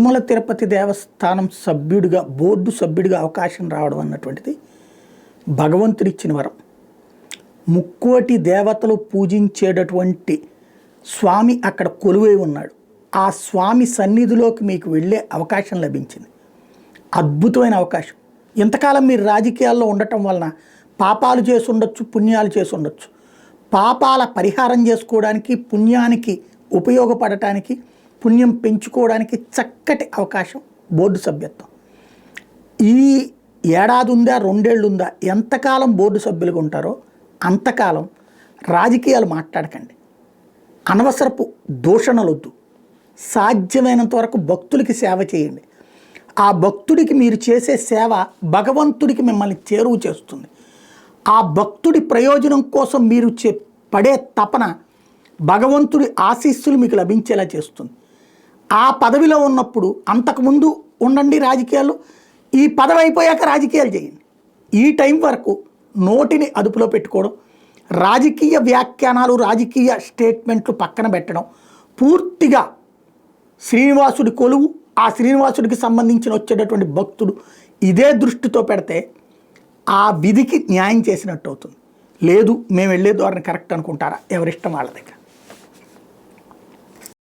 తిరుమల తిరుపతి దేవస్థానం సభ్యుడిగా, బోర్డు సభ్యుడిగా అవకాశం రావడం అన్నటువంటిది భగవంతుడిచ్చిన వరం. ముక్కోటి దేవతలు పూజించేటటువంటి స్వామి అక్కడ కొలువై ఉన్నాడు. ఆ స్వామి సన్నిధిలోకి మీకు వెళ్ళే అవకాశం లభించింది. అద్భుతమైన అవకాశం. ఇంతకాలం మీరు రాజకీయాల్లో ఉండటం వలన పాపాలు చేసి ఉండొచ్చు, పుణ్యాలు చేసి ఉండొచ్చు. పాపాల పరిహారం చేసుకోవడానికి, పుణ్యానికి ఉపయోగపడటానికి, పుణ్యం పెంచుకోవడానికి చక్కటి అవకాశం బోర్డు సభ్యత్వం. ఈ ఏడాది ఉందా, 2 ఏళ్ళు ఉందా, ఎంతకాలం బోర్డు సభ్యులుగా ఉంటారో అంతకాలం రాజకీయాలు మాట్లాడకండి. అనవసరపు దూషణలొద్దు. సాధ్యమైనంత వరకు భక్తులకి సేవ చేయండి. ఆ భక్తుడికి మీరు చేసే సేవ భగవంతుడికి మిమ్మల్ని చేరువ చేస్తుంది. ఆ భక్తుడి ప్రయోజనం కోసం మీరు పడే తపన భగవంతుడి ఆశీస్సులు మీకు లభించేలా చేస్తుంది. ఆ పదవిలో ఉన్నప్పుడు అంతకుముందు ఉండండి రాజకీయాలు, ఈ పదవి అయిపోయాక రాజకీయాలు చేయండి. ఈ టైం వరకు నోటిని అదుపులో పెట్టుకోవడం, రాజకీయ వ్యాఖ్యానాలు, రాజకీయ స్టేట్మెంట్లు పక్కన పెట్టడం, పూర్తిగా శ్రీనివాసుడి కొలువు, ఆ శ్రీనివాసుడికి సంబంధించిన వచ్చేటటువంటి భక్తుడు, ఇదే దృష్టితో పెడితే ఆ విధికి న్యాయం చేసినట్టు అవుతుంది. లేదు మేము వెళ్ళే ధోరణి కరెక్ట్ అనుకుంటారా? ఎవరిష్టం వాళ్ళ దగ్గర.